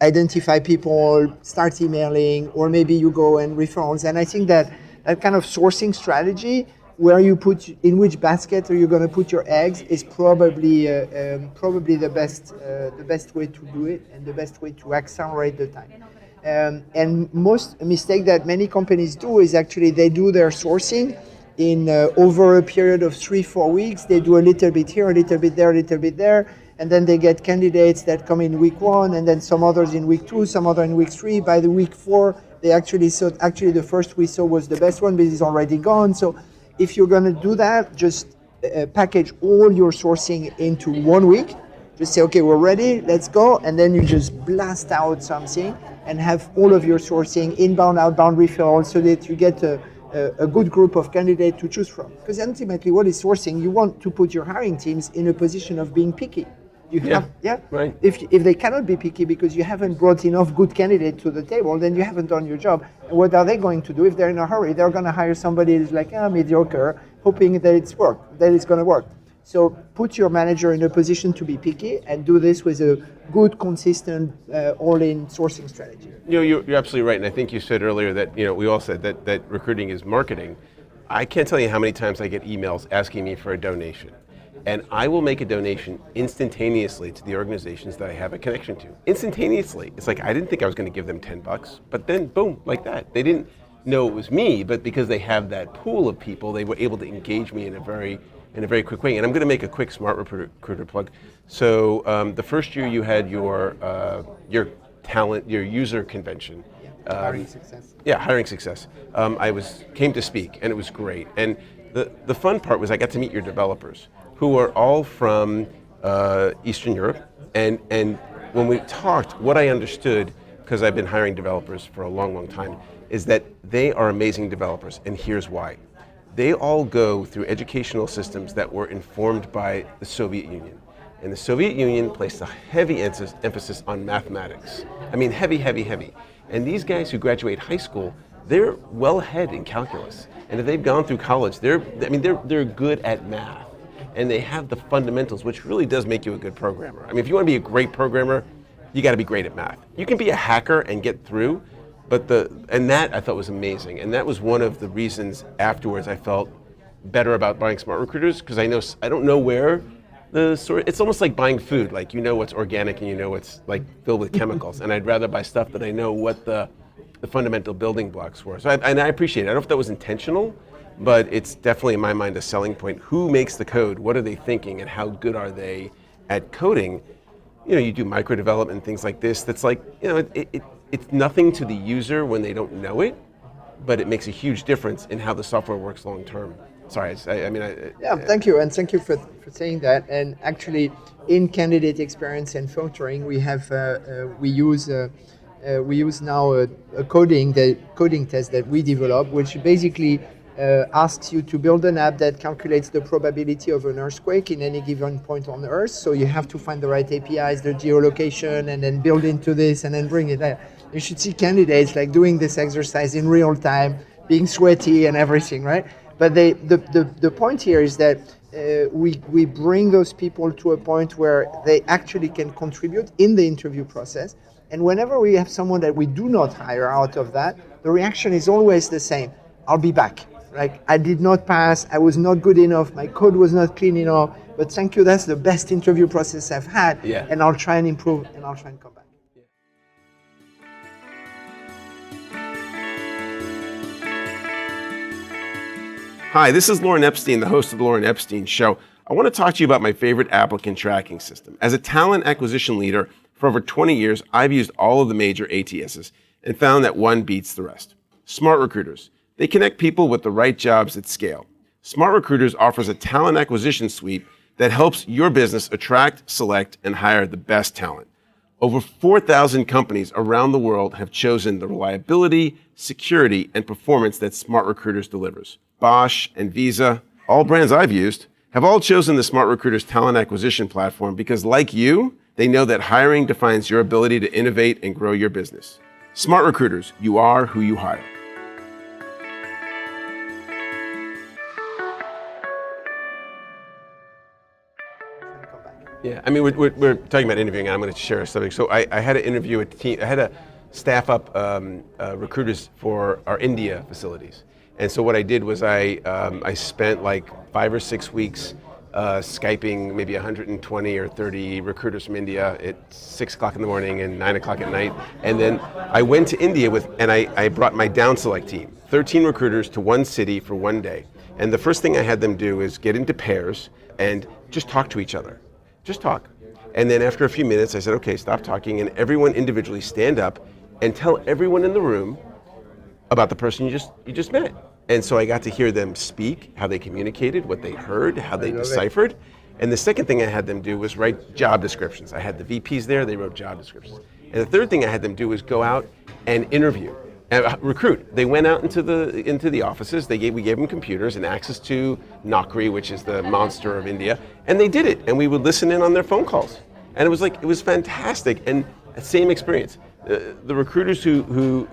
identify people, start emailing, or maybe you go and referrals. And I think that kind of sourcing strategy, where you put in which basket are you going to put your eggs, is probably the best way to do it and the best way to accelerate the time. And most mistake that many companies do is actually they do their sourcing in over a period of 3-4 weeks. They do a little bit here, a little bit there, a little bit there, and then they get candidates that come in week 1, and then some others in week 2, some other in week 3. By the week 4, they actually the first we saw was the best one, but it's already gone. So if you're going to do that, just package all your sourcing into 1 week. Just say, okay, we're ready, let's go, and then you just blast out something and have all of your sourcing, inbound, outbound referrals, so that you get a good group of candidates to choose from. Because ultimately, what is sourcing? You want to put your hiring teams in a position of being picky. Right. If they cannot be picky because you haven't brought enough good candidates to the table, then you haven't done your job. And what are they going to do if they're in a hurry? They're going to hire somebody who's like mediocre, hoping that it's going to work. So put your manager in a position to be picky and do this with a good, consistent, all-in sourcing strategy. You're absolutely right, and I think you said earlier that we all said that recruiting is marketing. I can't tell you how many times I get emails asking me for a donation. And I will make a donation instantaneously to the organizations that I have a connection to. Instantaneously. It's like I didn't think I was going to give them $10, but then boom, like that. They didn't know it was me, but because they have that pool of people, they were able to engage me in a very quick way. And I'm going to make a quick Smart Recruiter plug. So the first year you had your user convention. Hiring success. Yeah, hiring success. I came to speak, and it was great. And the fun part was I got to meet your developers, who are all from Eastern Europe. And when we talked, what I understood, because I've been hiring developers for a long, long time, is that they are amazing developers, and here's why. They all go through educational systems that were informed by the Soviet Union. And the Soviet Union placed a heavy emphasis on mathematics. I mean, heavy. And these guys who graduate high school, they're well ahead in calculus. And if they've gone through college, they're good at math. And they have the fundamentals, which really does make you a good programmer. I mean, if you want to be a great programmer, you got to be great at math. You can be a hacker and get through, and that I thought was amazing. And that was one of the reasons afterwards I felt better about buying Smart Recruiters, because I don't know where it's almost like buying food. Like, you know what's organic and you know what's like filled with chemicals. And I'd rather buy stuff that I know what the fundamental building blocks were. So I appreciate it. I don't know if that was intentional, but it's definitely in my mind a selling point. Who makes the code? What are they thinking? And how good are they at coding? You do micro development, things like this. That's like, it's nothing to the user when they don't know it, but it makes a huge difference in how the software works long term. Sorry, Yeah, thank you, and thank you for saying that. And actually, in candidate experience and filtering, we have we use now a coding test that we develop, which basically asks you to build an app that calculates the probability of an earthquake in any given point on Earth. So you have to find the right APIs, the geolocation, and then build into this, and then bring it there. You should see candidates like doing this exercise in real time, being sweaty and everything, right? But the point here is that we bring those people to a point where they actually can contribute in the interview process. And whenever we have someone that we do not hire out of that, the reaction is always the same. I'll be back. Like, I did not pass, I was not good enough, my code was not clean enough, but thank you, that's the best interview process I've had, and I'll try and improve, and I'll try and come back. Hi, this is Lauren Epstein, the host of The Lauren Epstein Show. I want to talk to you about my favorite applicant tracking system. As a talent acquisition leader for over 20 years, I've used all of the major ATSs and found that one beats the rest. Smart Recruiters. They connect people with the right jobs at scale. Smart Recruiters offers a talent acquisition suite that helps your business attract, select, and hire the best talent. Over 4,000 companies around the world have chosen the reliability, security, and performance that Smart Recruiters delivers. Bosch and Visa, all brands I've used, have all chosen the Smart Recruiters talent acquisition platform because, like you, they know that hiring defines your ability to innovate and grow your business. Smart Recruiters, you are who you hire. Yeah, I mean, we're talking about interviewing, and I'm going to share something. So I had to interview a team. I had to staff up recruiters for our India facilities. And so what I did was I spent like 5 or 6 weeks Skyping maybe 120 or 30 recruiters from India at 6 o'clock in the morning and 9 o'clock at night. And then I went to India and I brought my down select team, 13 recruiters to one city for one day. And the first thing I had them do is get into pairs and just talk to each other. Just talk. And then after a few minutes, I said, okay, stop talking, and everyone individually stand up and tell everyone in the room about the person you just met. And so I got to hear them speak, how they communicated, what they heard, how they deciphered. And the second thing I had them do was write job descriptions. I had the VPs there, they wrote job descriptions. And the third thing I had them do was go out and interview. Recruit. They went out into the offices. We gave them computers and access to Naukri, which is the monster of India, and they did it. And we would listen in on their phone calls, and it was fantastic. And same experience. The recruiters who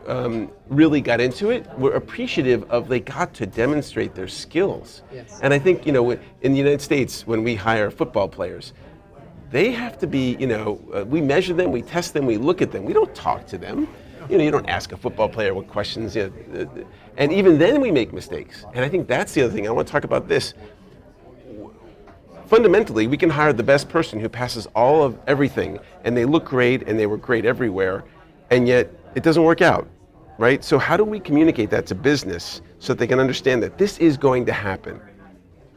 really got into it were appreciative of they got to demonstrate their skills. Yes. And I think in the United States when we hire football players, they have to be we measure them, we test them, we look at them. We don't talk to them. You don't ask a football player what questions, and even then we make mistakes. And I think that's the other thing. I want to talk about this. Fundamentally, we can hire the best person who passes all of everything, and they look great, and they were great everywhere, and yet it doesn't work out, right? So how do we communicate that to business so that they can understand that this is going to happen?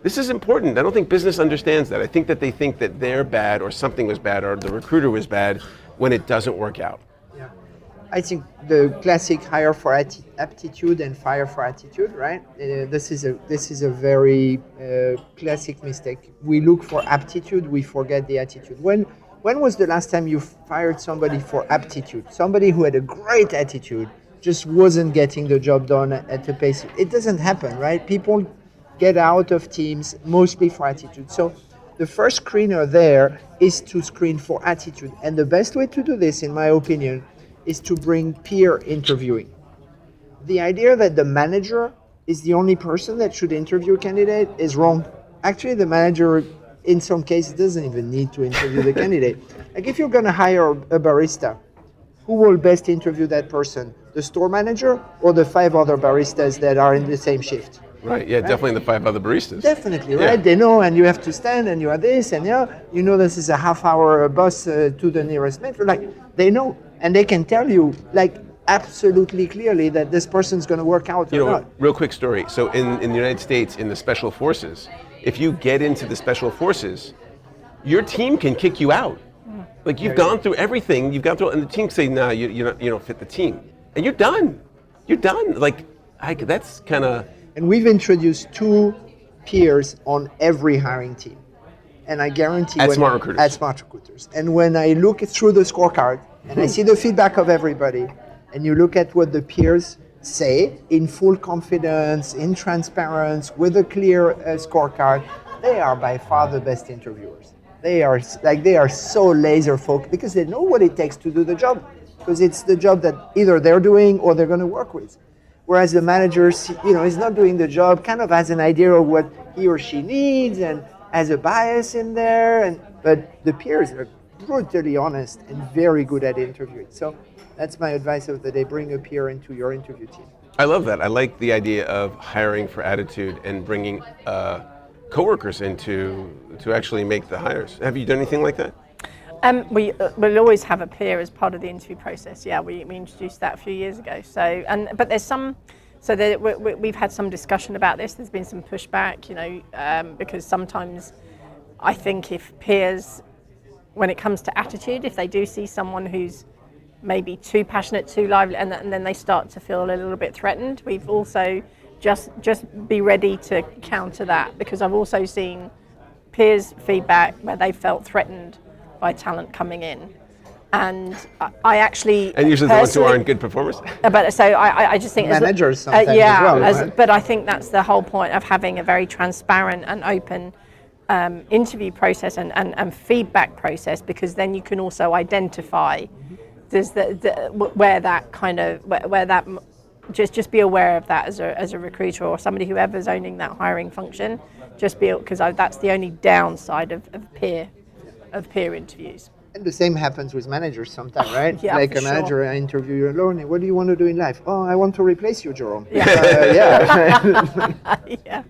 This is important. I don't think business understands that. I think that they think that they're bad or something was bad or the recruiter was bad when it doesn't work out. I think the classic hire for aptitude and fire for attitude, right? This is a very classic mistake. We look for aptitude, we forget the attitude. When was the last time you fired somebody for aptitude? Somebody who had a great attitude just wasn't getting the job done at the pace. It doesn't happen, right? People get out of teams mostly for attitude. So the first screener there is to screen for attitude. And the best way to do this, in my opinion, is to bring peer interviewing. The idea that the manager is the only person that should interview a candidate is wrong. Actually, the manager, in some cases, doesn't even need to interview the candidate. Like if you're going to hire a barista, who will best interview that person? The store manager or the 5 other baristas that are in the same shift? Right, yeah, right? Definitely the 5 other baristas. Definitely, right? Yeah. They know, and you have to stand, and you are this, and this is a half-hour bus to the nearest metro. Like, they know, and they can tell you, like, absolutely clearly that this person's going to work out or not. Real quick story. So in the United States, in the Special Forces, if you get into the Special Forces, your team can kick you out. Like you've gone through everything, you've gone through, and the team say, "No, you don't fit the team," and you're done. You're done. Like that's kind of. And we've introduced 2 peers on every hiring team. And I guarantee At Smart Recruiters. At Smart Recruiters. And when I look through the scorecard and I see the feedback of everybody, and you look at what the peers say in full confidence, in transparency, with a clear scorecard, they are by far the best interviewers. They are so laser focused because they know what it takes to do the job. Because it's the job that either they're doing or they're going to work with. Whereas the manager, is not doing the job, kind of has an idea of what he or she needs and has a bias in there. But the peers are brutally honest and very good at interviewing. So that's my advice of the day: bring a peer into your interview team. I love that. I like the idea of hiring for attitude and bringing coworkers in to actually make the hires. Have you done anything like that? We'll always have a peer as part of the interview process. Yeah, we introduced that a few years ago. But there's some, we've had some discussion about this. There's been some pushback, because sometimes I think if peers, when it comes to attitude, if they do see someone who's maybe too passionate, too lively, and then they start to feel a little bit threatened, we've also just be ready to counter that, because I've also seen peers' feedback where they felt threatened by talent coming in, and I actually and usually the ones who aren't good performers. But so I just think managers sometimes as well, right? But I think that's the whole point of having a very transparent and open interview process and feedback process, because then you can also identify where that just be aware of that as a recruiter or somebody whoever's owning that hiring function. Just be, because that's the only downside of peer interviews. And the same happens with managers sometimes, right? Yeah, like for a manager, sure. I interview you, Lauren, what do you want to do in life? Oh, I want to replace you, Jerome. Yeah. Yeah.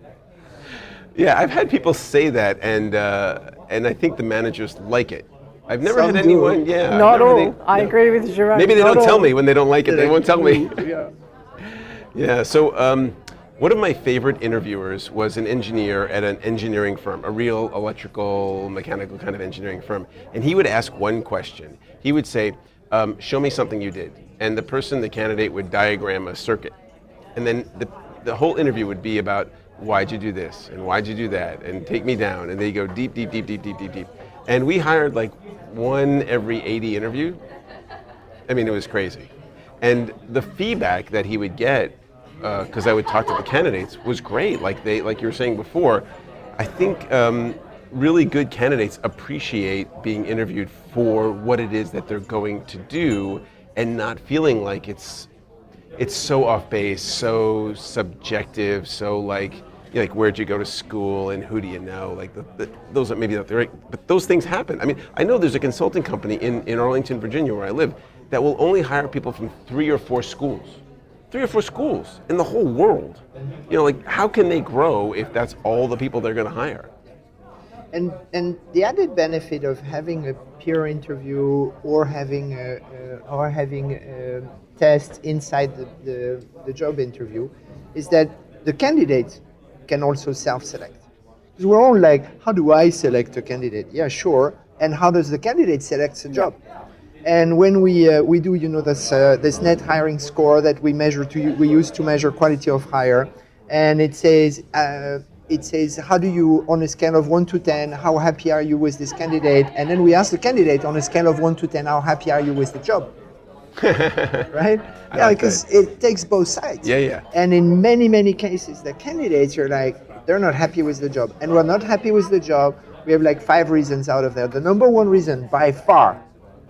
Yeah, I've had people say that, and I think the managers like it. I've never Some had do. anyone. Yeah, Not all. I agree with Jerome. Maybe they Not don't tell all. me when they don't like it. They won't tell me. Yeah. Yeah. So one of my favorite interviewers was an engineer at an engineering firm, a real electrical, mechanical kind of engineering firm. And he would ask one question. He would say, "Show me something you did," and the candidate, would diagram a circuit, and then the whole interview would be about, why'd you do this and why'd you do that, and take me down, and they go deep, deep, deep, deep, deep, deep, deep. And we hired like one every 80 interview. I mean, it was crazy. And the feedback that he would get, because I would talk to the candidates, was great. Like you were saying before, I think really good candidates appreciate being interviewed for what it is that they're going to do, and not feeling like it's so off base, so subjective, so like where'd you go to school and who do you know? Like those are maybe not the right, but those things happen. I mean, I know there's a consulting company in Arlington, Virginia, where I live, that will only hire people from 3 or 4 schools. 3 or 4 schools in the whole world. Like how can they grow if that's all the people they're going to hire? And the added benefit of having a peer interview or having a test inside the job interview is that the candidate can also self-select. Because we're all like, how do I select a candidate? Yeah, sure. And how does the candidate select a job? And when we do, this net hiring score that we use to measure quality of hire, and it says, how do you, on a scale of 1 to 10, how happy are you with this candidate? And then we ask the candidate on a scale of 1 to 10, how happy are you with the job? Right? Yeah, because it takes both sides. Yeah. And in many, many cases, the candidates are like, they're not happy with the job. And we're not happy with the job. We have like 5 reasons out of there. The number one reason, by far,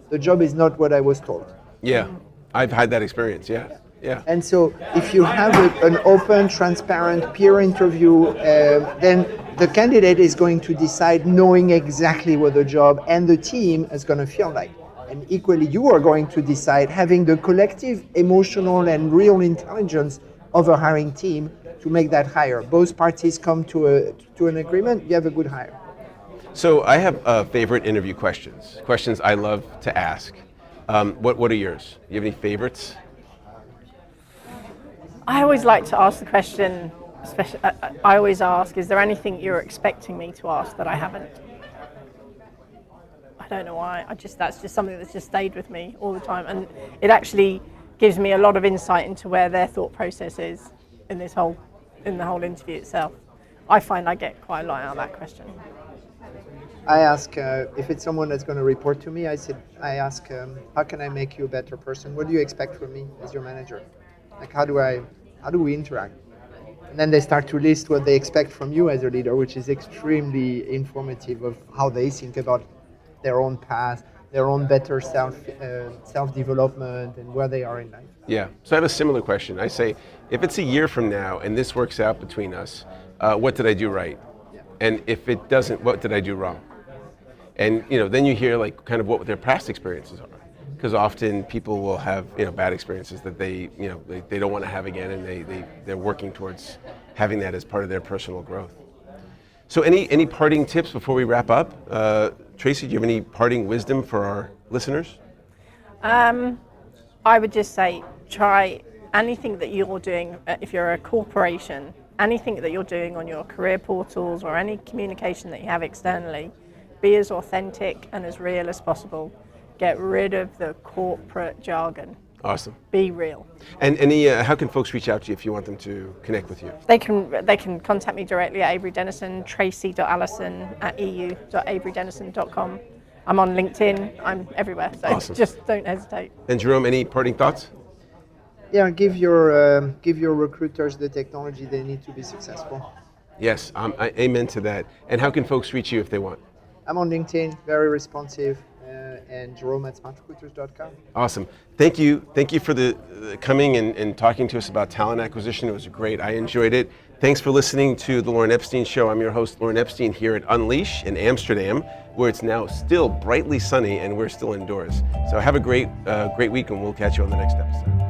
the job is not what I was told. Yeah, I've had that experience, yeah. And so if you have an open, transparent peer interview, then the candidate is going to decide knowing exactly what the job and the team is going to feel like. And equally, you are going to decide having the collective emotional and real intelligence of a hiring team to make that hire. Both parties come to an agreement, you have a good hire. So I have favorite interview questions I love to ask. What are yours? Do you have any favorites? I always like to ask the question, especially, I always ask, is there anything you're expecting me to ask that I haven't? don't know why. That's just something that's just stayed with me all the time, and it actually gives me a lot of insight into where their thought process is in the whole interview itself. I find I get quite a lot out of that question. I ask if it's someone that's going to report to me. I ask, how can I make you a better person? What do you expect from me as your manager? Like, how do we interact? And then they start to list what they expect from you as a leader, which is extremely informative of how they think about their own path, their own better self-development, and where they are in life. Yeah. So I have a similar question. I say, if it's a year from now and this works out between us, what did I do right? Yeah. And if it doesn't, what did I do wrong? And then you hear like kind of what their past experiences are, because often people will have bad experiences that they don't want to have again, and they're working towards having that as part of their personal growth. So any parting tips before we wrap up? Tracey, do you have any parting wisdom for our listeners? I would just say try anything that you're doing. If you're a corporation, anything that you're doing on your career portals or any communication that you have externally, be as authentic and as real as possible. Get rid of the corporate jargon. Awesome. Be real. And how can folks reach out to you if you want them to connect with you? They can contact me directly at Avery Dennison, tracy.allison@eu.averydennison.com. I'm on LinkedIn. I'm everywhere. So Awesome. Just don't hesitate. And Jerome, any parting thoughts? Yeah, give your recruiters the technology they need to be successful. Yes, amen to that. And how can folks reach you if they want? I'm on LinkedIn, very responsive, and Jerome at smartrecruiters.com. Awesome. Thank you for the coming and talking to us about talent acquisition. It was great. I enjoyed it. Thanks for listening to The Lauren Epstein Show. I'm your host, Lauren Epstein, here at Unleash in Amsterdam, where it's now still brightly sunny and we're still indoors. So have a great week, and we'll catch you on the next episode.